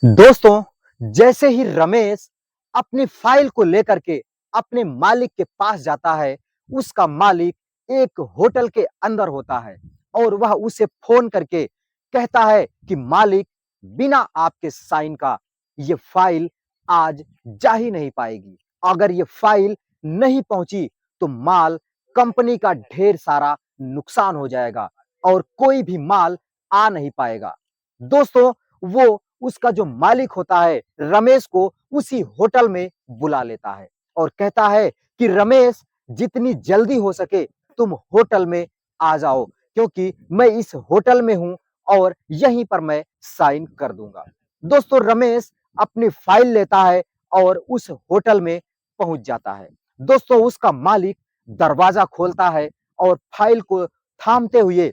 दोस्तों, जैसे ही रमेश अपनी फाइल को लेकर के अपने मालिक के पास जाता है, उसका मालिक एक होटल के अंदर होता है और वह उसे फ़ोन करके कहता है कि मालिक, बिना आपके साइन का ये फाइल आज जा ही नहीं पाएगी। अगर ये फाइल नहीं पहुंची तो माल कंपनी का ढेर सारा नुकसान हो जाएगा और कोई भी माल आ नहीं पाएगा। दोस्तों, वो उसका जो मालिक होता है रमेश को उसी होटल में बुला लेता है और कहता है कि रमेश, जितनी जल्दी हो सके तुम होटल में आ जाओ, क्योंकि मैं इस होटल में हूं और यहीं पर मैं साइन कर दूंगा। दोस्तों, रमेश अपनी फाइल लेता है और उस होटल में पहुंच जाता है। दोस्तों, उसका मालिक दरवाजा खोलता है और फाइल को थामते हुए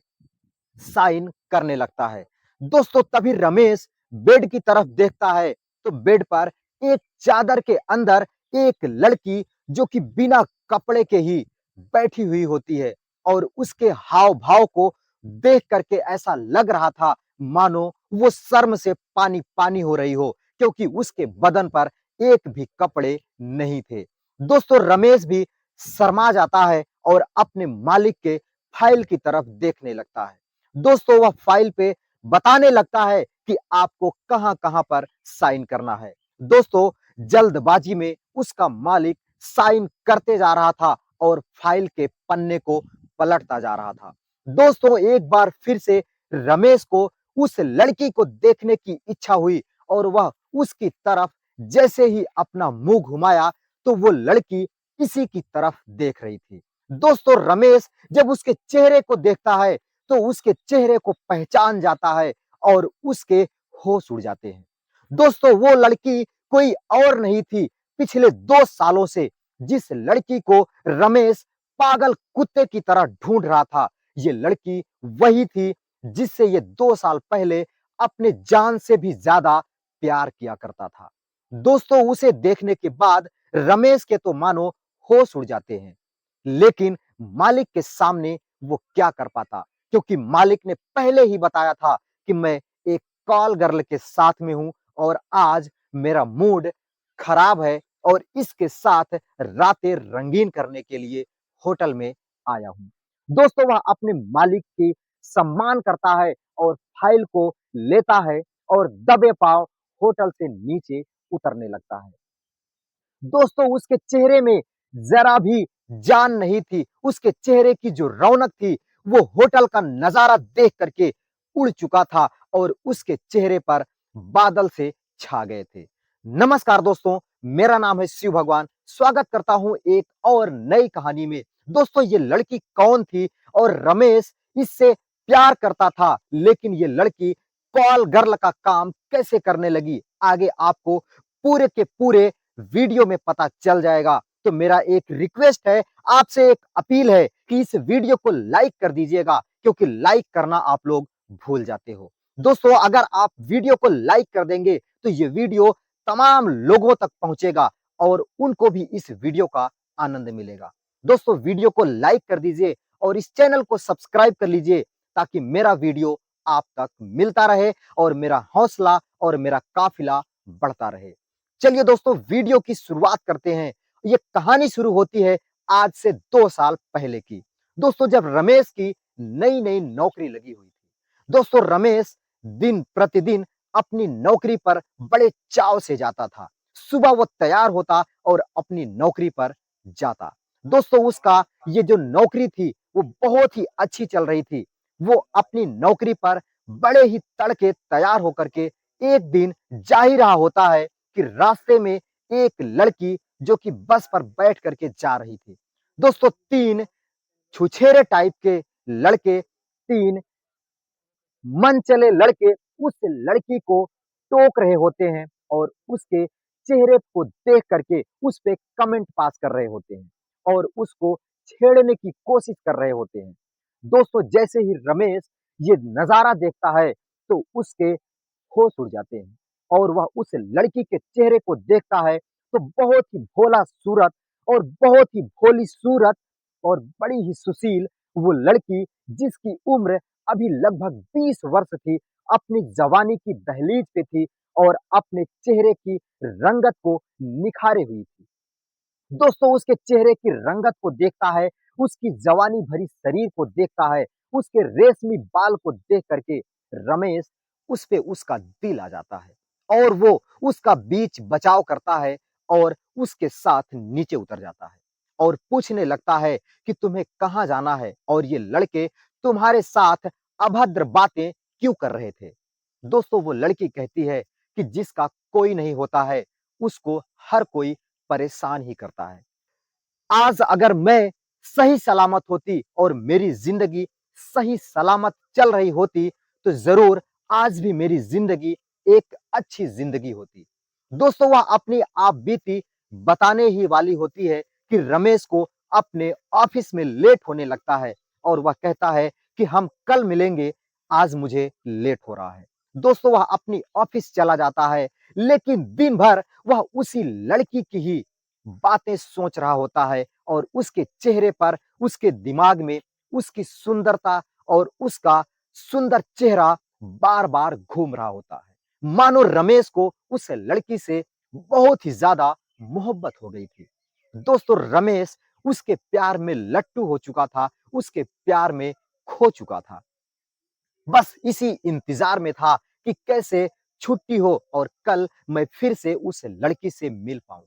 साइन करने लगता है। दोस्तों, तभी रमेश बेड की तरफ देखता है तो बेड पर एक चादर के अंदर एक लड़की, जो कि बिना कपड़े के ही बैठी हुई होती है और उसके हाव भाव को देख करके ऐसा लग रहा था मानो वो शर्म से पानी पानी हो रही हो, क्योंकि उसके बदन पर एक भी कपड़े नहीं थे। दोस्तों, रमेश भी शर्मा जाता है और अपने मालिक के फाइल की तरफ देखने लगता है। दोस्तों, वह फाइल पे बताने लगता है कि आपको कहां-कहां पर साइन करना है। दोस्तों, जल्दबाजी में उसका मालिक साइन करते जा रहा था और फाइल के पन्ने को पलटता जा रहा था। दोस्तों, एक बार फिर से रमेश को उस लड़की को देखने की इच्छा हुई और वह उसकी तरफ जैसे ही अपना मुंह घुमाया तो वो लड़की इसी की तरफ देख रही थी। दोस्तों, रमेश जब उसके चेहरे को देखता है तो उसके चेहरे को पहचान जाता है और उसके होश उड़ जाते हैं। दोस्तों, वो लड़की कोई और नहीं थी, पिछले 2 सालों से जिस लड़की को रमेश पागल कुत्ते की तरह ढूंढ रहा था, ये लड़की वही थी जिससे ये 2 साल पहले अपने जान से भी ज्यादा प्यार किया करता था। दोस्तों, उसे देखने के बाद रमेश के तो मानो होश उड़ जाते हैं, लेकिन मालिक के सामने वो क्या कर पाता, क्योंकि मालिक ने पहले ही बताया था कि मैं एक कॉल गर्ल के साथ में हूं और आज मेरा मूड खराब है और इसके साथ रातें रंगीन करने के लिए होटल में आया हूं। दोस्तों, वह अपने मालिक की सम्मान करता है और फाइल को लेता है और दबे पांव होटल से नीचे उतरने लगता है। दोस्तों, उसके चेहरे में जरा भी जान नहीं थी। उसके चेहरे की जो रौनक थी, वो होटल का नजारा देख करके उड़ चुका था और उसके चेहरे पर बादल से छा गए थे। नमस्कार दोस्तों, मेरा नाम है शिव भगवान। स्वागत करता हूं एक और नई कहानी में। दोस्तों, ये लड़की कौन थी और रमेश इससे प्यार करता था, लेकिन ये लड़की कॉल गर्ल का काम कैसे करने लगी, आगे आपको पूरे के पूरे वीडियो में पता चल जाएगा। तो मेरा एक रिक्वेस्ट है, आपसे एक अपील है कि इस वीडियो को लाइक कर दीजिएगा, क्योंकि लाइक करना आप लोग भूल जाते हो। दोस्तों, अगर आप वीडियो को लाइक कर देंगे तो ये वीडियो तमाम लोगों तक पहुंचेगा और उनको भी इस वीडियो का आनंद मिलेगा। दोस्तों, वीडियो को लाइक कर दीजिए और इस चैनल को सब्सक्राइब कर लीजिए, ताकि मेरा वीडियो आप तक मिलता रहे और मेरा हौसला और मेरा काफिला बढ़ता रहे। चलिए दोस्तों, वीडियो की शुरुआत करते हैं। ये कहानी शुरू होती है आज से 2 साल पहले की। दोस्तों, जब रमेश की नई-नई नौकरी लगी हुई थी। दोस्तों, रमेश दिन प्रतिदिन अपनी नौकरी पर बड़े चाव से जाता था। सुबह वो तैयार होता और अपनी नौकरी पर जाता। दोस्तों, उसका ये जो नौकरी थी वो बहुत ही अच्छी चल रही थी। वो अपनी नौकरी पर बड़े ही तड़के तैयार होकर के एक दिन जा ही रहा होता है कि रास्ते में एक लड़की, जो कि बस पर बैठ करके जा रही थी। दोस्तों, 3 छुछेरे टाइप के लड़के, 3 मनचले लड़के उस लड़की को टोक रहे होते हैं और उसके चेहरे को देख करके उस पे कमेंट पास कर रहे होते हैं और उसको छेड़ने की कोशिश कर रहे होते हैं। दोस्तों, जैसे ही रमेश ये नजारा देखता है तो उसके होश उड़ जाते हैं और वह उस लड़की के चेहरे को देखता है तो बहुत ही भोला सूरत और बहुत ही भोली सूरत और बड़ी ही सुशील वो लड़की, जिसकी उम्र अभी लगभग 20 वर्ष थी, अपनी जवानी की दहलीज पे थी और अपने चेहरे की रंगत को निखारे हुई थी। दोस्तों उसके चेहरे की रंगत को देखता है, उसकी जवानी भरी शरीर को देखता है, उसके रेशमी बाल को देख करके रमेश उस पे उसका दिल आ जाता है और वो उसका बीच बचाव करता है और उसके साथ नीचे उतर जाता है और पूछने लगता है कि तुम्हें कहाँ जाना है और ये लड़के तुम्हारे साथ अभद्र बातें क्यों कर रहे थे। दोस्तों वो लड़की कहती है कि जिसका कोई नहीं होता है उसको हर कोई परेशान ही करता है। आज अगर मैं सही सलामत होती और मेरी जिंदगी सही सलामत चल रही होती तो जरूर आज भी मेरी जिंदगी एक अच्छी जिंदगी होती। दोस्तों वह अपनी आप बीती बताने ही वाली होती है कि रमेश को अपने ऑफिस में लेट होने लगता है और वह कहता है कि हम कल मिलेंगे, आज मुझे लेट हो रहा है। दोस्तों वह अपनी ऑफिस चला जाता है लेकिन दिन भर वह उसी लड़की की ही बातें सोच रहा होता है और उसके चेहरे पर, उसके दिमाग में उसकी सुंदरता और उसका सुंदर चेहरा बार-बार घूम रहा होता है। मानो रमेश को उस लड़की से बहुत ही ज़्यादा मोहब्बत हो गई थी। दोस्तों रमेश उसके प्यार में लट्टू हो चुका था, उसके प्यार में खो चुका था। बस इसी इंतजार में था कि कैसे छुट्टी हो और कल मैं फिर से उस लड़की से मिल पाऊँ।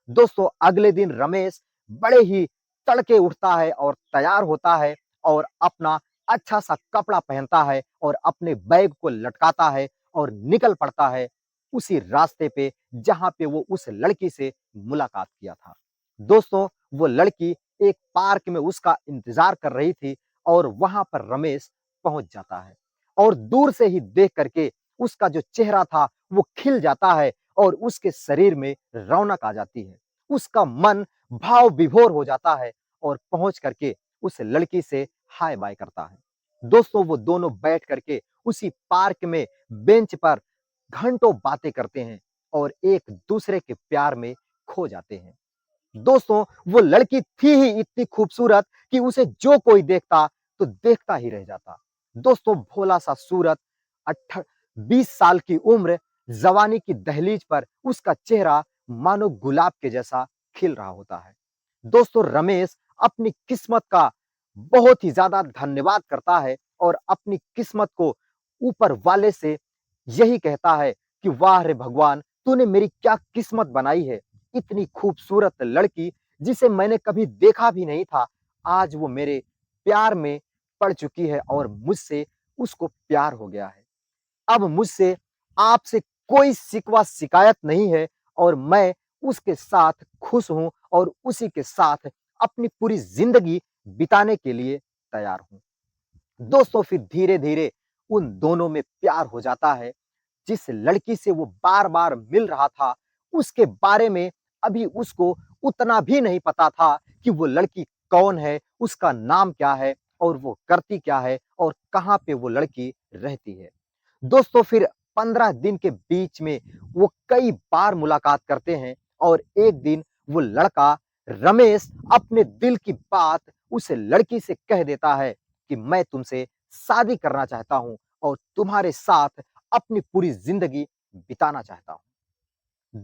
दोस्तों अगले दिन रमेश बड़े ही तड़के उठता है और तैयार होता है और अपना अच्छा सा कपड़ा पहनता है और अपने बैग को लटकाता है और निकल पड़ता है उसी रास्ते पे जहां पे वो उस लड़की से मुलाकात किया था। दोस्तों वो लड़की एक पार्क में उसका इंतजार कर रही थी और वहां पर रमेश पहुंच जाता है और दूर से ही देख करके उसका जो चेहरा था वो खिल जाता है और उसके शरीर में रौनक आ जाती है। उसका मन भाव विभोर हो जाता है और पहुंच करके उस लड़की से हाय बाय करता है। दोस्तों वो दोनों बैठ करके उसी पार्क में बेंच पर घंटों बातें करते हैं और एक दूसरे के प्यार में खो जाते हैं। दोस्तों वो लड़की थी ही इतनी खूबसूरत कि उसे जो कोई देखता तो देखता ही रह जाता। दोस्तों भोला सा सूरत, 20 साल की उम्र, जवानी की दहलीज पर उसका चेहरा मानो गुलाब के जैसा खिल रहा होता है। दोस्तों रमेश अपनी किस्मत का बहुत ही ज्यादा धन्यवाद करता है और अपनी किस्मत को ऊपर वाले से यही कहता है कि वाह रे भगवान, तूने मेरी क्या किस्मत बनाई है। इतनी खूबसूरत लड़की जिसे मैंने कभी देखा भी नहीं था, आज वो मेरे प्यार में पड़ चुकी है और मुझसे उसको प्यार हो गया है। अब मुझसे आपसे कोई शिकवा शिकायत नहीं है और मैं उसके साथ खुश हूँ और उसी के साथ अपनी पूरी जिंदगी बिताने के लिए तैयार हूँ। दोस्तों फिर धीरे-धीरे उन दोनों में प्यार हो जाता है। जिस लड़की से वो बार-बार मिल रहा था, उसके बारे में अभी उसको उतना भी नहीं पता था कि वो लड़की कौन है, उसका नाम क्या है और वो करती क्या है और कहाँ पे वो लड़की रहती है। दोस्तों फिर 15 दिन के बीच में वो कई बार मुलाकात करते हैं और एक दिन वो लड़का रमेश अपने दिल की बात उस लड़की से कह देता है कि मैं तुमसे शादी करना चाहता हूँ और तुम्हारे साथ अपनी पूरी जिंदगी बिताना चाहता हूँ।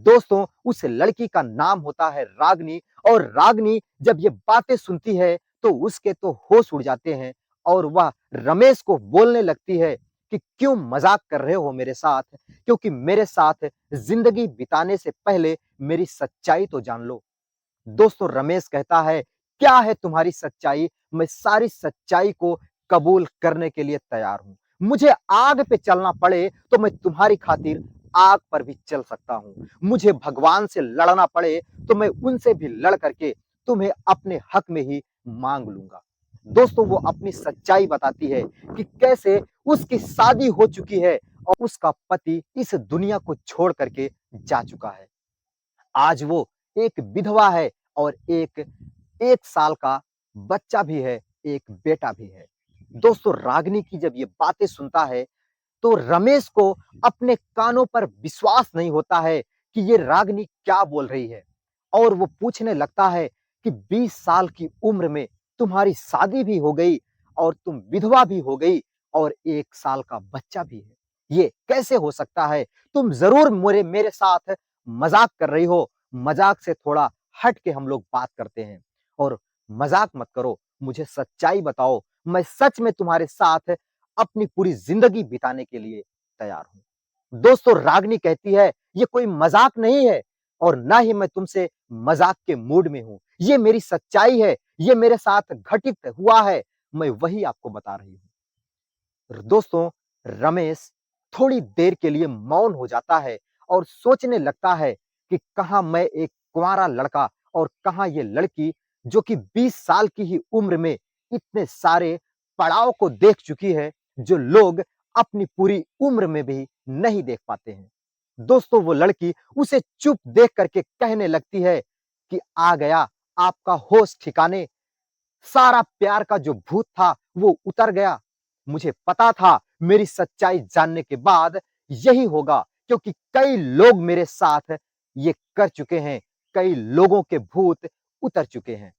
दोस्तों उस लड़की का नाम होता है रागनी और रागनी जब ये बातें सुनती है तो उसके तो होश उड़ जाते हैं और वह रमेश को बोलने लगती है कि क्यों मजाक कर रहे हो मेरे साथ, क्योंकि मेरे साथ जिंदगी बिताने से पहले मेरी सच्चाई तो जान लो। दोस्तों रमेश कहता है क्या है तुम्हारी सच्चाई, मैं सारी सच्चाई को कबूल करने के लिए तैयार हूं। मुझे आग पे चलना पड़े तो मैं तुम्हारी खातिर आग पर भी चल सकता हूं। मुझे भगवान से लड़ना पड़े तो मैं उनसे भी लड़ करके तुम्हें अपने हक में ही मांग लूंगा। दोस्तों वो अपनी सच्चाई बताती है कि कैसे उसकी शादी हो चुकी है और उसका पति इस दुनिया को छोड़ करके जा चुका है। आज वो एक विधवा है और एक 1 साल का बच्चा भी है, एक बेटा भी है। दोस्तों रागिनी की जब ये बातें सुनता है, तो रमेश को अपने कानों पर विश्वास नहीं होता है कि ये रागिनी क्या बोल रही है और वो पूछने लगता है कि 20 साल की उम्र में तुम्हारी शादी भी हो गई और तुम विधवा भी हो गई और 1 साल का बच्चा भी है। ये कैसे हो सकता है? तुम ज़रूर मेरे मेरे साथ मज़ाक कर रही हो। मज़ाक से थोड़ा हट के हम लोग बात करते हैं और मज़ाक मत करो, मुझे सच्चाई बताओ। मैं सच में तुम्हारे साथ अपनी पूरी ज़िंदगी बिताने के लिए तैयार हूँ। दोस्तों, रागिनी कहती है, "ये कोई मज़ाक नहीं है और ना ही मैं तुमसे मज़ाक के मूड में हूँ। ये मेरी सच्चाई है, ये मेरे साथ घटित हुआ है, मैं वही आपको बता रही हूँ।" दोस्तों, रमेश थोड़ी देर के लिए मौन हो जाता है और सोचने लगता है कि कहाँ मैं एक कुँवारा लड़का और कहाँ ये लड़की जो कि 20 साल की ही उम्र में इतने सारे पड़ाव को देख चुकी है, जो लोग अपनी पूरी उम्र में भी नहीं देख पाते हैं। दोस्तों, वो लड़की उसे चुप देख कर के कहने लगती है कि आ गया आपका होश ठिकाने, सारा प्यार का जो भूत था वो उतर गया। मुझे पता था मेरी सच्चाई जानने के बाद यही होगा, क्योंकि कई लोग मेरे साथ ये कर चुके हैं, कई लोगों के भूत उतर चुके हैं।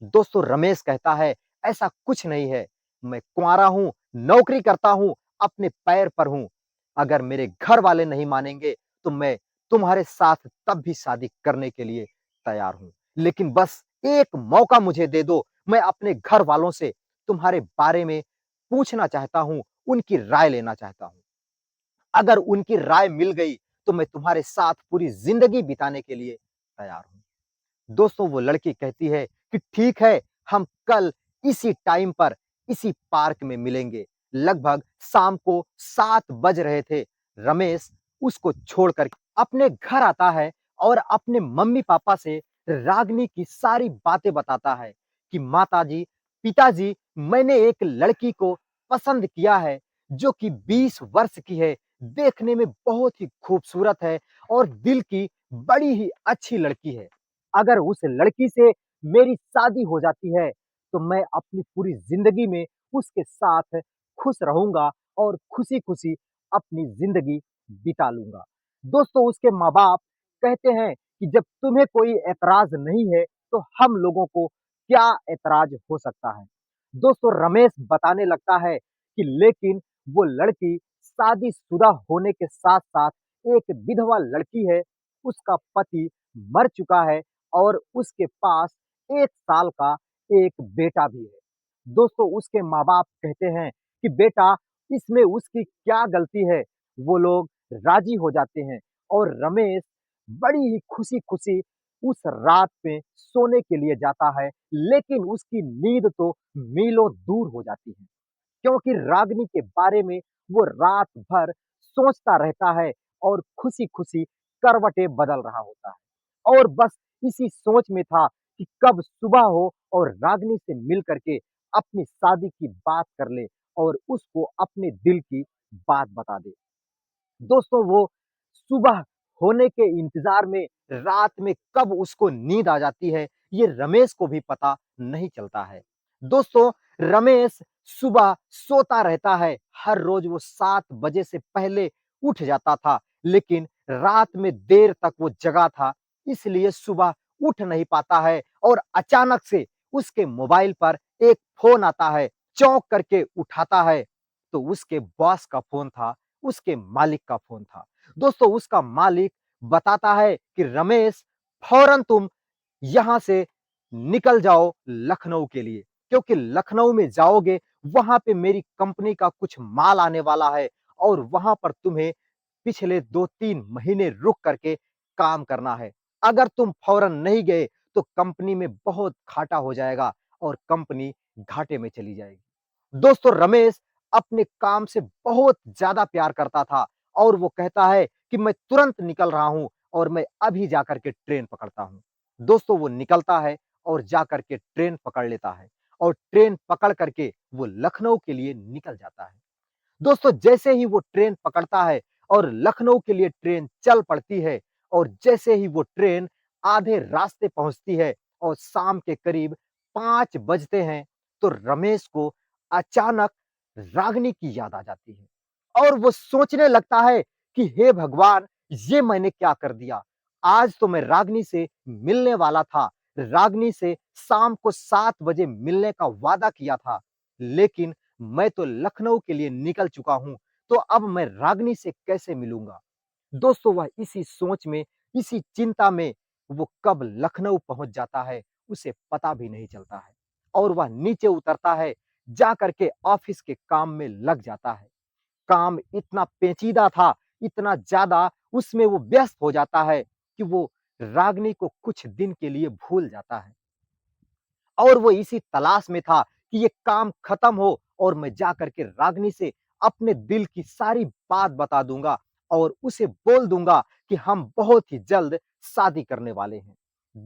दोस्तों, रमेश कहता है, ऐसा कुछ नहीं है, मैं कुँवारा हूँ, नौकरी करता हूँ, अपने पैर पर हूँ। अगर मेरे घर वाले नहीं मानेंगे तो मैं तुम्हारे साथ तब भी शादी करने के लिए तैयार हूँ। लेकिन बस एक मौका मुझे दे दो, मैं अपने घर वालों से तुम्हारे बारे में पूछना चाहता हूँ, उनकी राय लेना चाहता हूँ। अगर उनकी राय मिल गई तो मैं तुम्हारे साथ पूरी ज़िंदगी बिताने के लिए तैयार हूँ। दोस्तों, वो लड़की कहती है कि ठीक है, हम कल इसी टाइम पर इसी पार्क में मिलेंगे। लगभग शाम को 7 बज रहे थे। रमेश उसको छोड़कर अपने घर आता है और अपने मम्मी-पापा से रागिनी की सारी बातें बताता है कि माताजी, पिताजी, मैंने एक लड़की को पसंद किया है जो कि 20 वर्ष की है, देखने में बहुत ही खूबसूरत है और दिल की बड़ी ही अच्छी लड़की है। अगर उस लड़की से मेरी शादी हो जाती है, तो मैं अपनी पूरी ज़िंदगी में उसके साथ खुश रहूँगा और खुशी-खुशी अपनी ज़िंदगी बिता लूँगा। दोस्तों, उसके माँ-बाप कहते हैं कि जब तुम्हें कोई ऐतराज़ नहीं है, तो हम लोगों को क्या ऐतराज़ हो सकता है? दोस्तों, रमेश बताने लगता है कि लेकिन वो लड़की शादीशुदा होने के साथ-साथ एक विधवा लड़की है, उसका पति मर चुका है और उसके पास 1 साल का एक बेटा भी है। दोस्तों, उसके माँ-बाप कहते हैं कि बेटा, इसमें उसकी क्या गलती है? वो लोग राज़ी हो जाते हैं और रमेश बड़ी ही खुशी-खुशी उस रात में सोने के लिए जाता है, लेकिन उसकी नींद तो मीलों दूर हो जाती है। क्योंकि रागिनी के बारे में वो रात भर सोचता रहता है और खुशी-खुशी करवटें बदल रहा होता है। और बस इसी सोच में था कि कब सुबह हो और रागिनी से मिल कर के अपनी शादी की बात कर ले और उसको अपने दिल की बात बता दे। दोस्तों, वो सुबह होने के इंतज़ार में रात में कब उसको नींद आ जाती है, ये रमेश को भी पता नहीं चलता है। दोस्तों, रमेश सुबह सोता रहता है, हर रोज़ वो 7 बजे से पहले उठ जाता था, लेकिन रात में देर तक वो जगा था, इसलिए सुबह उठ नहीं पाता है और अचानक से उसके मोबाइल पर एक फ़ोन आता है, चौंक करके उठाता है, तो उसके बॉस का फ़ोन था, उसके मालिक का फ़ोन था। दोस्तों, उसका मालिक बताता है कि रमेश, फ़ौरन तुम यहाँ से निकल जाओ लखनऊ के लिए, क्योंकि लखनऊ में जाओगे, वहाँ पे मेरी कंपनी का कुछ माल आने वाला है और वहाँ पर तुम्हें पिछले 2-3 महीने रुक करके काम करना है। अगर तुम फ़ौरन नहीं गए, तो कंपनी में बहुत घाटा हो जाएगा और कंपनी घाटे में चली जाएगी। दोस्तों, रमेश अपने काम से बहुत ज़्यादा प्यार करता था और वो कहता है कि मैं तुरंत निकल रहा हूँ और मैं अभी जाकर के ट्रेन पकड़ता हूँ। दोस्तों, वो निकलता है और जाकर के ट्रेन पकड़ लेता है और ट्रेन पकड़ करके वो लखनऊ के लिए निकल जाता है। दोस्तों, जैसे ही वो ट्रेन पकड़ता है और लखनऊ के लिए ट्रेन चल पड़ती है और जैसे ही वो ट्रेन आधे रास्ते पहुँचती है और शाम के करीब 5 बजते हैं, तो रमेश को अचानक रागिनी की याद आ जाती है और वो सोचने लगता है कि हे भगवान! ये मैंने क्या कर दिया? आज तो मैं रागिनी से मिलने वाला था, रागिनी से शाम को 7 बजे मिलने का वादा किया था, लेकिन मैं तो लखनऊ के लिए निकल चुका हूँ, तो अब मैं रागिनी से कैसे मिलूँगा? दोस्तों वह इसी सोच में, इसी चिंता में वो कब लखनऊ पहुँच जाता है, उसे पता भी नहीं चलता है और वह नीचे उतरता है, जा कर के ऑफ़िस के काम में लग जाता है। काम इतना पेचीदा था, इतना ज़्यादा उसमें वो व्यस्त हो जाता है कि वो रागिनी को कुछ दिन के लिए भूल जाता है। और वो इसी तलाश में था कि ये काम खत्म हो और मैं जा कर के रागिनी से अपने दिल की सारी बात बता दूँगा और उसे बोल दूँगा कि हम बहुत ही जल्द शादी करने वाले हैं।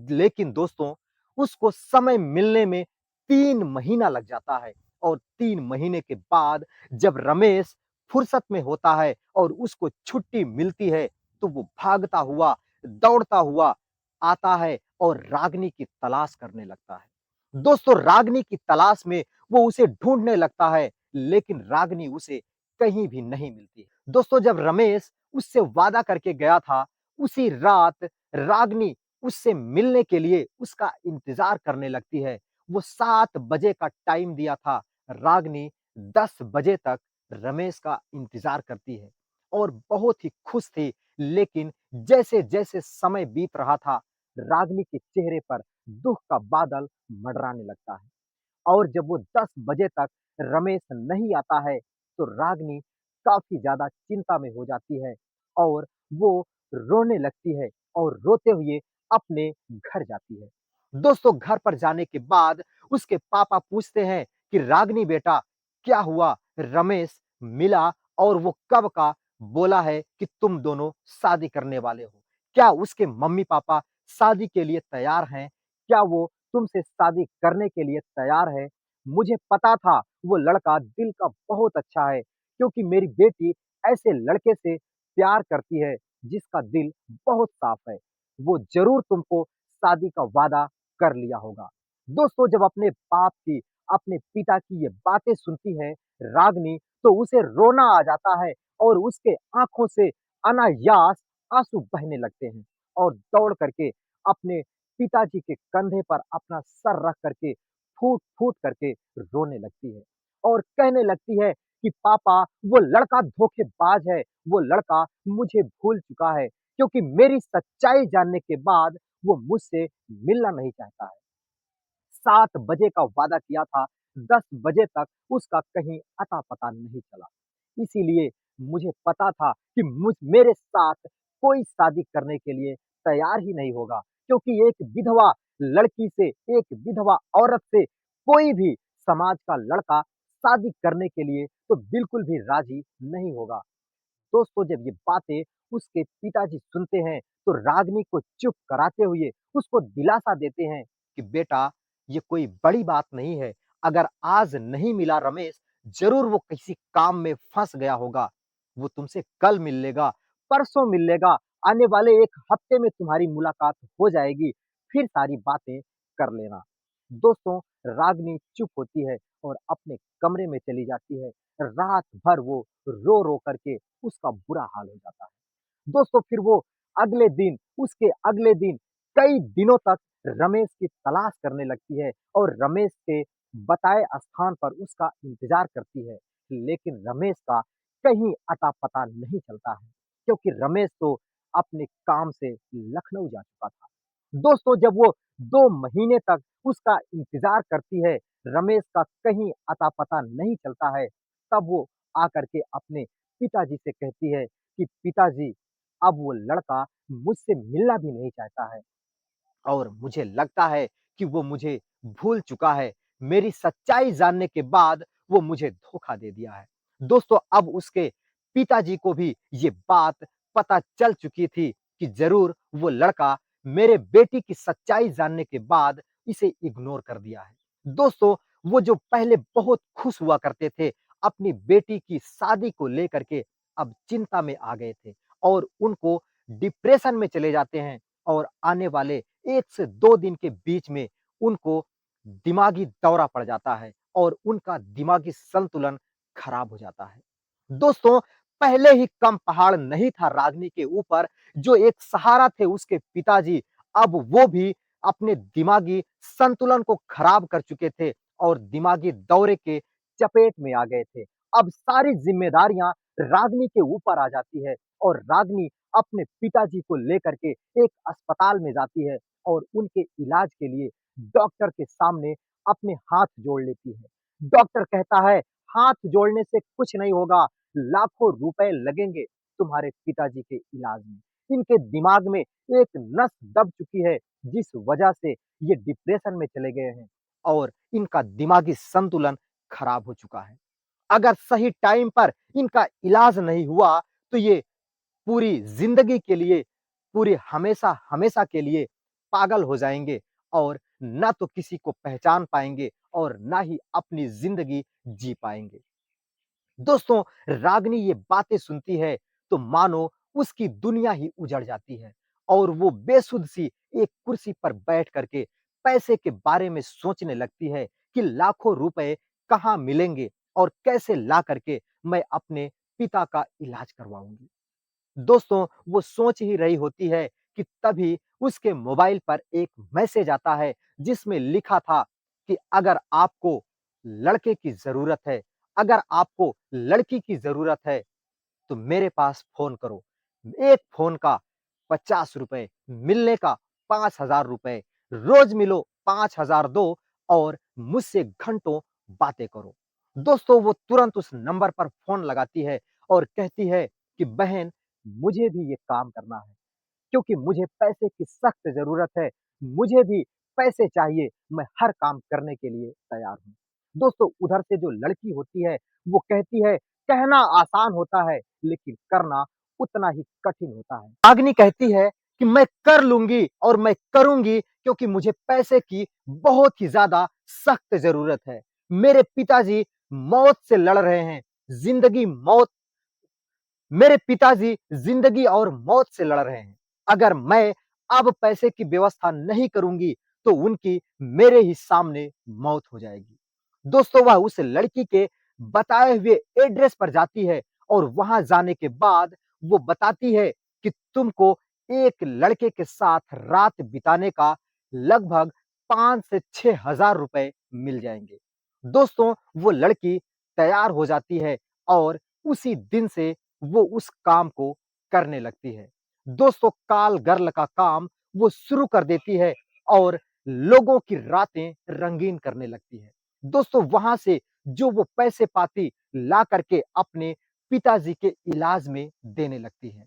लेकिन दोस्तों, उसको समय मिलने में 3 महीना लग जाता है और 3 महीने के बाद जब रमेश फुर्सत में होता है और उसको छुट्टी मिलती है, तो वो भागता हुआ, दौड़ता हुआ आता है और रागिनी की तलाश करने लगता है। दोस्तों रागिनी की तलाश में वो उसे ढूँढने लगता है, लेकिन रागिनी उसे कहीं भी नहीं मिलती। दोस्तों जब रमेश उससे वादा करके गया था, उसी रात रागिनी उससे मिलने के लिए उसका इंतज़ार करने लगती है। वो 7 बजे का टाइम दिया था, रागिनी 10 बजे तक रमेश का इंतज़ार करती है और बहुत ही खुश थी। लेकिन जैसे-जैसे समय बीत रहा था, रागिनी के चेहरे पर दुःख का बादल मंडराने लगता है और जब वो 10 बजे तक रमेश नहीं आता है, तो रागिनी काफ़ी ज़्यादा चिंता में हो जाती है और वो रोने लगती है और रोते हुए अपने घर जाती है। दोस्तों घर पर जाने के बाद उसके पापा पूछते हैं कि रागिनी बेटा क्या हुआ? रमेश मिला और वो कब का बोला है कि तुम दोनों शादी करने वाले हो। क्या उसके मम्मी-पापा शादी के लिए तैयार हैं? क्या वो तुमसे शादी करने के लिए तैयार है? मुझे पता था वो लड़का दिल का बहुत अच्छा है क्योंकि मेरी बेटी ऐसे लड़के से प्यार करती है जिसका दिल बहुत साफ है। वो ज़रूर तुमको शादी का वादा कर लिया होगा। दोस्तों जब अपने बाप की, अपने पिता की ये बातें सुनती है रागिनी तो उसे रोना आ जाता है और उसके आँखों से अनायास आँसू बहने लगते हैं और दौड़ करके अपने पिताजी के कंधे पर अपना सर रख करके फूट-फूट करके रोने लगती है और कहने लगती है कि पापा वो लड़का धोखेबाज है, वो लड़का मुझे भूल चुका है क्योंकि मेरी सच्चाई जानने के बाद वो मुझसे मिलना नहीं चाहता है। 7 बजे का वादा किया था, 10 बजे तक उसका कहीं अता-पता नहीं चला। इसीलिए मुझे पता था कि मेरे साथ कोई शादी करने के लिए तैयार ही नहीं होगा क्योंकि एक विधवा लड़की से, एक विधवा औरत से कोई भी समाज का लड़का शादी करने के लिए तो बिल्कुल भी राज़ी नहीं होगा। दोस्तों जब ये बातें उसके पिताजी सुनते हैं, तो रागिनी को चुप कराते हुए उसको दिलासा देते हैं कि बेटा ये कोई बड़ी बात नहीं है। अगर आज नहीं मिला रमेश, ज़रूर वो किसी काम में फँस गया होगा। वो तुमसे कल मिल लेगा, परसों मिल लेगा, आने वाले 1 हफ्ते में तुम्हारी मुलाकात हो जाएगी, फिर सारी बातें कर लेना। दोस्तों रागिनी चुप होती है और अपने कमरे में चली जाती है। रात भर वो रो-रो करके उसका बुरा हाल हो जाता है। दोस्तों फिर वो अगले दिन, उसके अगले दिन कई दिनों तक रमेश की तलाश करने लगती है और रमेश के बताए स्थान पर उसका इंतज़ार करती है। लेकिन रमेश का कहीं अता-पता नहीं चलता है, क्योंकि रमेश तो अपने काम से लखनऊ जा चुका था। दोस्तों जब वो 2 महीने तक उसका इंतज़ार करती है, रमेश का कहीं अता-पता नहीं चलता है, तब वो आकर के अपने पिताजी से कहती है कि पिताजी अब वो लड़का मुझसे मिलना भी नहीं चाहता है और मुझे लगता है कि वो मुझे भूल चुका है। मेरी सच्चाई जानने के बाद वो मुझे धोखा दे दिया है। दोस्तों अब उसके पिताजी को भी ये बात पता चल चुकी थी कि ज़रूर वो लड़का मेरे बेटी की सच्चाई जानने के बाद इसे इग्नोर कर दिया है। दोस्तों वो जो पहले बहुत खुश हुआ करते थे, अपनी बेटी की शादी को लेकर के अब चिंता में आ गए थे और उनको डिप्रेशन में चले जाते हैं और आने वाले 1 से 2 दिन के बीच में उनको दिमागी दौरा पड़ जाता है और उनका दिमागी संतुलन खराब हो जाता है। दोस्तों, पहले ही कम पहाड़ नहीं था रागिनी के ऊपर, जो एक सहारा थे उसके पिताजी, अब वो भी अपने दिमागी संतुलन को खराब कर चुके थे और दिमागी दौरे के चपेट में आ गए थे। अब सारी ज़िम्मेदारियाँ रागिनी के ऊपर आ जाती है और रागिनी अपने पिताजी को लेकर के एक अस्पताल में जाती है और उनके इलाज के लिए डॉक्टर के सामने अपने हाथ जोड़ लेती है। डॉक्टर कहता है, "हाथ जोड़ने से कुछ नहीं होगा, लाखों रुपए लगेंगे तुम्हारे पिताजी के इलाज में।" इनके दिमाग में एक नस दब चुकी है, जिस वजह से ये डिप्रेशन में चले गए हैं और इनका दिमागी संतुलन खराब हो चुका है। अगर सही टाइम पर इनका इलाज नहीं हुआ, तो ये पूरी ज़िंदगी के लिए, पूरी हमेशा-हमेशा के लिए पागल हो जाएँगे और ना तो किसी को पहचान पाएँगे और ना ही अपनी ज़िंदगी जी पाएँगे। दोस्तों, रागिनी ये बातें सुनती है, तो मानो उसकी दुनिया ही उजड़ जाती है और वो बेसुध सी एक कुर्सी पर बैठ कर के पैसे के बारे में सोचने लगती है कि लाखों रुपए कहाँ मिलेंगे और कैसे ला करके मैं अपने पिता का इलाज करवाऊँगी। दोस्तों, वो सोच ही रही होती है कि तभी उसके मोबाइल पर एक मैसेज आता है, जिसमें लिखा था कि अगर आपको लड़के की ज़रूरत है, अगर आपको लड़की की ज़रूरत है, तो मेरे पास फ़ोन करो। एक फ़ोन का ₹50, मिलने का ₹5000, रोज़ मिलो 5000 दो और मुझसे घंटों बातें करो। दोस्तों, वो तुरंत उस नंबर पर फ़ोन लगाती है और कहती है कि बहन, मुझे भी ये काम करना है। क्योंकि मुझे पैसे की सख्त ज़रूरत है, मुझे भी पैसे चाहिए, मैं हर काम करने के लिए तैयार हूँ। दोस्तों, उधर से जो लड़की होती है, वो कहती है, कहना आसान होता है, लेकिन करना उतना ही कठिन होता है। रागिनी कहती है कि मैं कर लूँगी और मैं करूँगी क्योंकि मुझे पैसे की बहुत ही ज़्यादा सख्त ज़रूरत है। मेरे पिताजी मौत से लड़ रहे हैं, ज़िंदगी मौत मेरे पिताजी ज़िंदगी और मौत से लड़ रहे हैं। अगर मैं अब पैसे की व्यवस्था नहीं करूँगी, तो उनकी मेरे ही सामने मौत हो जाएगी। दोस्तों, वह उस लड़की के बताए हुए एड्रेस पर जाती है और वहाँ जाने के बाद वो बताती है कि तुमको एक लड़के के साथ रात बिताने का लगभग 5 से 6 हज़ार रुपए मिल जाएँगे। दोस्तों, वो लड़की तैयार हो जाती है और उसी दिन से वो उस काम को करने लगती है। दोस्तों, काल गर्ल का काम वो शुरू कर देती है और लोगों की रातें रंगीन करने लगती है। दोस्तों, वहाँ से जो वो पैसे पाती ला करके अपने पिताजी के इलाज में देने लगती है।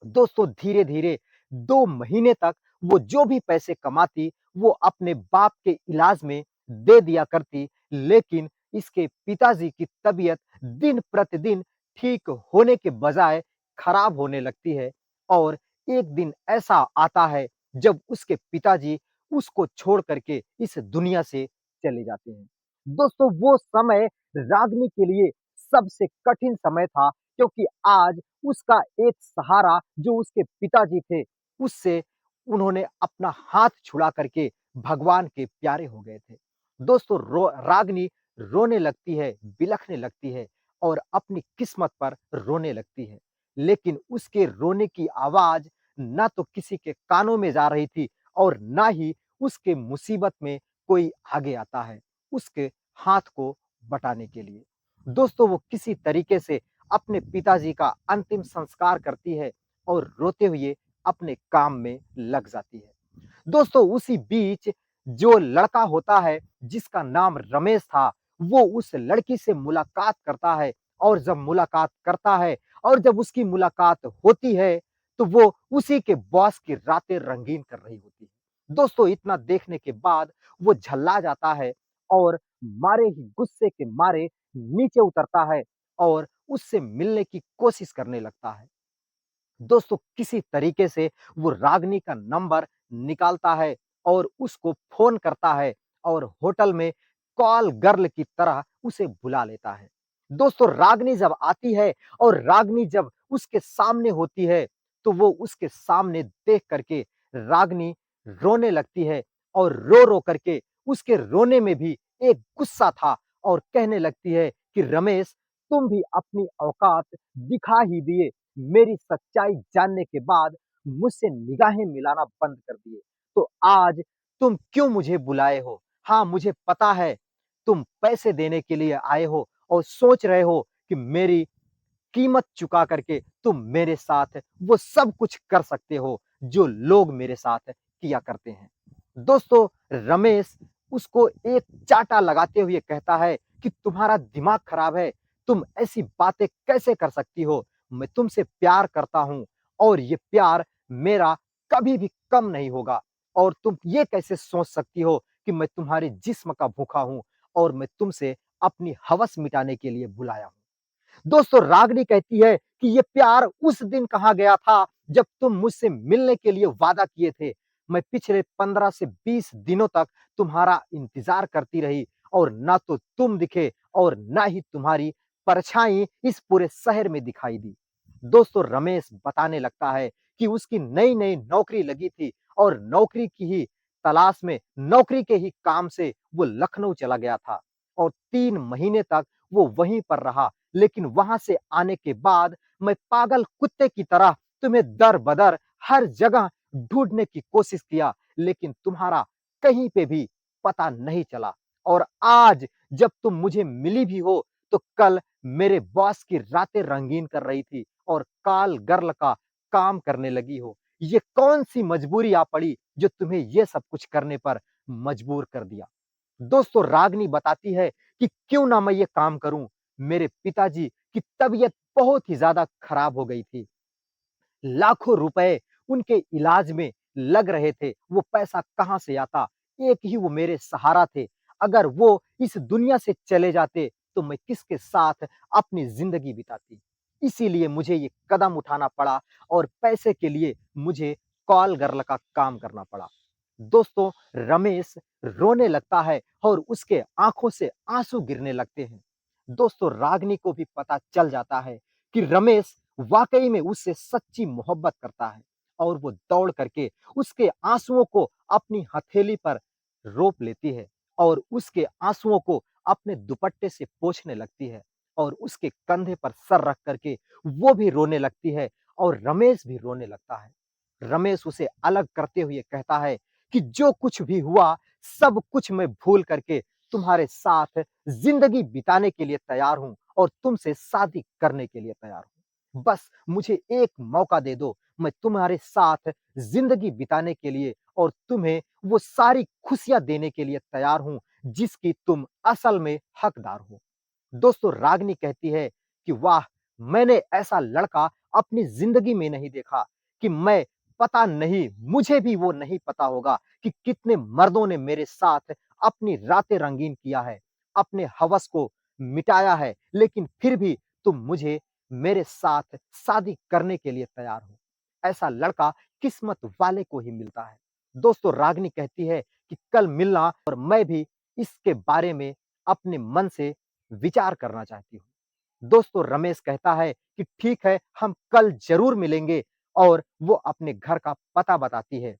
दोस्तों, धीरे-धीरे 2 महीने तक वो जो भी पैसे कमाती, वो अपने बाप के इलाज में दे दिया करती, लेकिन इसके पिताजी की तबीयत दिन-प्रतिदिन ठीक होने के बजाय खराब होने लगती है और एक दिन ऐसा आता है, जब उसके पिताजी उसको छोड़ कर के इस दुनिया से चले जाते हैं। दोस्तों, वो समय रागिनी के लिए सबसे कठिन समय था, क्योंकि आज उसका एक सहारा जो उसके पिताजी थे, उससे उन्होंने अपना हाथ छुड़ा करके भगवान के प्यारे हो गए थे। दोस्तों, रागिनी रोने लगती है, बिलखने लगती है और अपनी किस्मत पर रोने लगती है। लेकिन उसके रोने की आवाज़ ना तो किसी के कानों में जा रही थी और ना ही उसके मुसीबत में कोई आगे आता है, उसके हाथ को बटाने के लिए। दोस्तों, वो किसी तरीके से अपने पिताजी का अंतिम संस्कार करती है और रोते हुए अपने काम में लग जाती है। दोस्तों, उसी बीच जो लड़का होता है, जिसका नाम रमेश था, वो उस लड़की से मुलाकात करता है और जब मुलाकात करता है और जब उसकी मुलाकात होती है, तो वो उसी के बॉस की रातें रंगीन कर रही होती है। दोस्तों, इतना देखने के बाद वो झल्ला जाता है और मारे ही गुस्से के मारे नीचे उतरता है और उससे मिलने की कोशिश करने लगता है। दोस्तों, किसी तरीके से वो रागिनी का नंबर निकालता है और उसको फ़ोन करता है और होटल में कॉल गर्ल की तरह उसे बुला लेता है। दोस्तों, रागिनी जब आती है और रागिनी जब उसके सामने होती है, तो वो उसके सामने देख कर के रागिनी रोने लगती है और रो-रो करके उसके रोने में भी एक गुस्सा था और कहने लगती है कि रमेश, तुम भी अपनी औकात दिखा ही दिए। मेरी सच्चाई जानने के बाद मुझसे निगाहें मिलाना बंद कर दिए। तो आज तुम क्यों मुझे बुलाए हो? हाँ, मुझे पता है तुम पैसे देने के लिए आए हो और सोच रहे हो कि मेरी कीमत चुका करके तुम मेरे साथ वो सब कुछ कर सकते हो जो लोग मेरे साथ किया करते हैं। दोस्तों, रमेश उसको एक चाँटा लगाते हुए कहता है कि तुम्हारा दिमाग खराब है, तुम ऐसी बातें कैसे कर सकती हो? मैं तुमसे प्यार करता हूँ और ये प्यार मेरा कभी भी कम नहीं होगा और तुम ये कैसे सोच सकती हो कि मैं तुम्हारे जिस्म का भूखा हूँ और मैं तुमसे अपनी हवस मिटाने के लिए बुलाया हूँ। दोस्तों, रागिनी कहती है कि ये प्यार उस दिन कहाँ गया था जब तुम मुझसे मिलने के लिए वादा किए थे। मैं पिछले 15 से 20 दिनों तक तुम्हारा इंतजार करती रही और ना तो तुम दिखे और ना ही तुम्हारी परछाई इस पूरे शहर में दिखाई दी। दोस्तों, रमेश बताने लगता है कि उसकी नई-नई नौकरी लगी थी और नौकरी की ही तलाश में, नौकरी के ही काम से वो लखनऊ चला गया था और 3 महीने तक वो वहीं पर रहा। लेकिन वहां से आने के बाद मैं पागल कुत्ते की तरह तुम्हें दर-बदर हर जगह ढूँढने की कोशिश किया, लेकिन तुम्हारा कहीं पे भी पता नहीं चला और आज जब तुम मुझे मिली भी हो, तो कल मेरे बॉस की रातें रंगीन कर रही थी और काल गर्ल का काम करने लगी हो। ये कौन-सी मजबूरी आ पड़ी जो तुम्हें ये सब कुछ करने पर मजबूर कर दिया? दोस्तों, रागिनी बताती है कि क्यों ना मैं ये काम करूं। मेरे पिताजी की तबीयत बहुत ही ज्यादा खराब हो गई थी। लाखों रुपए उनके इलाज में लग रहे थे। वो पैसा कहां से आता? एक ही वो मेरे सहारा थे। अगर वो इस दुनिया से चले जाते तो मैं किसके साथ अपनी जिंदगी बिताती? इसीलिए मुझे ये कदम उठाना पड़ा और पैसे के लिए मुझे कॉल गर्ल का काम करना पड़ा। दोस्तों, रमेश रोने लगता है और उसके आंखों से आंसू गिरने लगते हैं। दोस्तों, रागिनी को भी पता चल जाता है कि रमेश वाकई में उससे सच्ची मोहब्बत करता है और वो दौड़ करके उसके आंसुओं को अपनी हथेली पर रोप लेती है और उसके आंसुओं को अपने दुपट्टे से पोंछने लगती है और उसके कंधे पर सर रख करके वो भी रोने लगती है और रमेश भी रोने लगता है। रमेश उसे अलग करते हुए कहता है कि जो कुछ भी हुआ, सब कुछ मैं भूल करके तुम्हारे साथ जिंदगी बिताने के लिए तैयार हूँ और तुमसे शादी करने के लिए तैयार हूँ। बस मुझे एक मौका दे दो, मैं तुम्हारे साथ जिंदगी बिताने के लिए और तुम्हें वो सारी खुशियाँ देने के लिए तैयार हूँ, जिसकी तुम असल में हकदार हो। दोस्तों, रागिनी कहती है कि वाह! मैंने ऐसा लड़का अपनी ज़िंदगी में नहीं देखा कि मैं पता नहीं मुझे भी वो नहीं पता होगा कि कितने मर्दों ने मेरे साथ अपनी रातें रंगीन किया है, अपने हवस को मिटाया है, लेकिन फिर भी तुम मुझे मेरे साथ शादी करने के लिए तैयार हो। ऐसा लड़का किस्मत वाले को ही मिलता है। दोस्तों, रागिनी कहती है कि कल मिलना और मैं भी इसके बारे में अपने मन से विचार करना चाहती हूँ। दोस्तों, रमेश कहता है कि ठीक है, हम कल ज़रूर मिलेंगे और वो अपने घर का पता बताती है।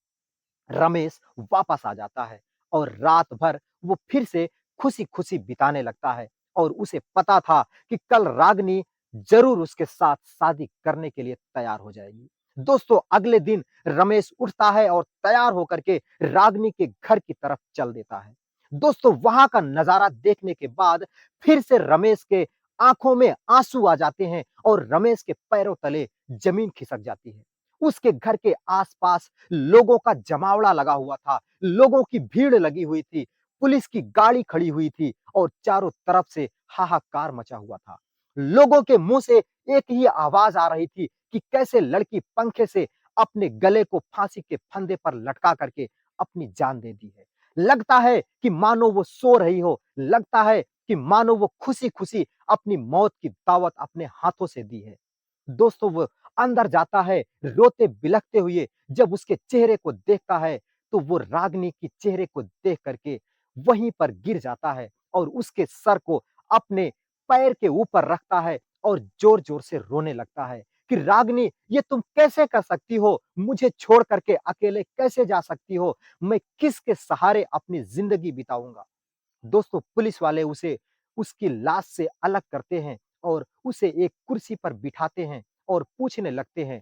रमेश वापस आ जाता है और रात भर वो फिर से खुशी-खुशी बिताने लगता है और उसे पता था कि कल रागिनी ज़रूर उसके साथ शादी करने के लिए तैयार हो जाएगी। दोस्तों, अगले दिन रमेश उठता है और तैयार होकर के रागिनी के घर की तरफ चल देता है। दोस्तों, वहाँ का नज़ारा देखने के बाद फिर से रमेश के आँखों में आँसू आ जाते हैं और रमेश के पैरों तले ज़मीन खिसक जाती है। उसके घर के आस-पास लोगों का जमावड़ा लगा हुआ था, लोगों की भीड़ लगी हुई थी, पुलिस की गाड़ी खड़ी हुई थी और चारों तरफ से हाहाकार मचा हुआ था। लोगों के मुँह से एक ही आवाज़ आ रही थी कि कैसे लड़की पंखे से अपने गले को फांसी के फंदे पर लटका करके अपनी जान दे दी है। लगता है कि मानो वो सो रही हो, लगता है कि मानो वो खुशी-खुशी अपनी मौत की दावत अपने हाथों से दी है। दोस्तों, वो अंदर जाता है रोते बिलखते हुए। जब उसके चेहरे को देखता है तो वो रागिनी की चेहरे को देख करके वहीं पर गिर जाता है और उसके सर को अपने पैर के ऊपर रखता है और जोर-जोर से रोने लगता है कि रागिनी, ये तुम कैसे कर सकती हो? मुझे छोड़ करके अकेले कैसे जा सकती हो? मैं किसके सहारे अपनी ज़िंदगी बिताऊँगा? दोस्तों, पुलिस वाले उसे उसकी लाश से अलग करते हैं और उसे एक कुर्सी पर बिठाते हैं और पूछने लगते हैं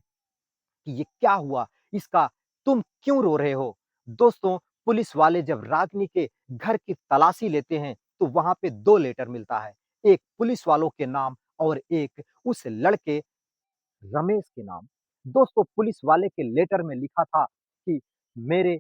कि ये क्या हुआ? इसका तुम क्यों रो रहे हो? दोस्तों, पुलिस वाले जब रागिनी के घर की तलाशी लेते हैं, तो वहाँ पे 2 लेटर मिलता है। एक पुलिस वालों के नाम और एक उस लड़के रमेश के नाम। दोस्तों पुलिस वाले के लेटर में लिखा था कि मेरे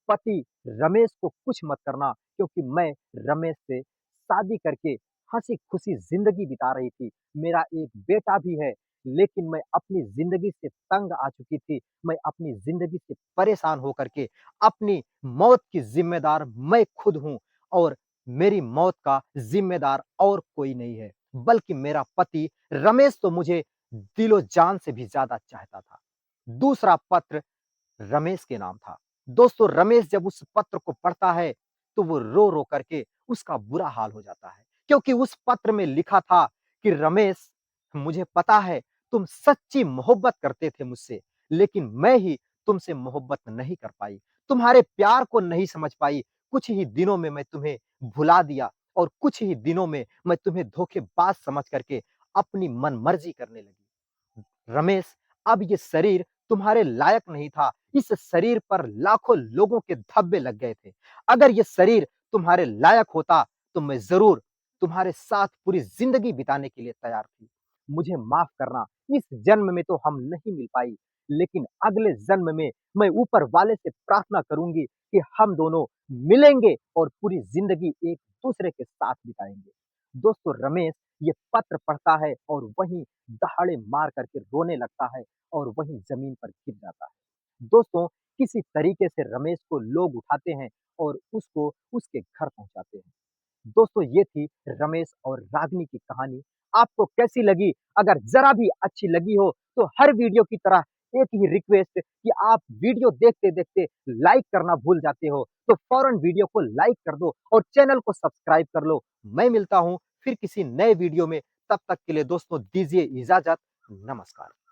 पति रमेश को कुछ मत करना क्योंकि मैं रमेश से शादी करके हँसी-खुशी ज़िंदगी बिता रही थी। मेरा एक बेटा भी है, लेकिन मैं अपनी ज़िंदगी से तंग आ चुकी थी। मैं अपनी ज़िंदगी से परेशान होकर के अपनी मौत की ज़िम्मेदार मैं खुद हूँ और मेरी मौत का ज़िम्मेदार और कोई नहीं है, बल्कि मेरा पति रमेश तो मुझे दिलो-जान से भी ज़्यादा चाहता था। दूसरा पत्र रमेश के नाम था। दोस्तों रमेश जब उस पत्र को पढ़ता है, तो वो रो-रो करके उसका बुरा हाल हो जाता है। क्योंकि उस पत्र में लिखा था कि रमेश मुझे पता है तुम सच्ची मोहब्बत करते थे मुझसे, लेकिन मैं ही तुमसे मोहब्बत नहीं कर पाई। तुम्हारे प्यार को नहीं समझ पाई। कुछ ही दिनों में मैं तुम्हें भुला दिया और कुछ ही दिनों में मैं तुम्हें धोखेबाज समझ करके अपनी मनमर्जी करने लगी। रमेश, अब ये शरीर तुम्हारे लायक नहीं था। इस शरीर पर लाखों लोगों के धब्बे लग गए थे। अगर ये शरीर तुम्हारे लायक होता, तो मैं ज़रूर तुम्हारे साथ पूरी ज़िंदगी बिताने के लिए तैयार थी। मुझे माफ़ करना, इस जन्म में तो हम नहीं मिल पाई, लेकिन अगले जन्म में मैं ऊपर वाले से प्रार्थना करूँगी कि हम दोनों मिलेंगे और पूरी ज़िंदगी एक-दूसरे के साथ बिताएँगे। दोस्तों रमेश ये पत्र पढ़ता है और वहीं दहाड़े मार करके रोने लगता है और वहीं ज़मीन पर गिर जाता है। दोस्तों किसी तरीके से रमेश को लोग उठाते हैं और उसको उसके घर पहुँचाते हैं। दोस्तों ये थी रमेश और रागिनी की कहानी। आपको कैसी लगी? अगर ज़रा भी अच्छी लगी हो तो हर वीडियो की तरह एक ही रिक्वेस्ट कि आप वीडियो देखते-देखते लाइक करना भूल जाते हो, तो फ़ौरन वीडियो को लाइक कर दो और चैनल को सब्सक्राइब कर लो। मैं मिलता हूँ फिर किसी नए वीडियो में, तब तक के लिए दोस्तों दीजिए इजाज़त। नमस्कार।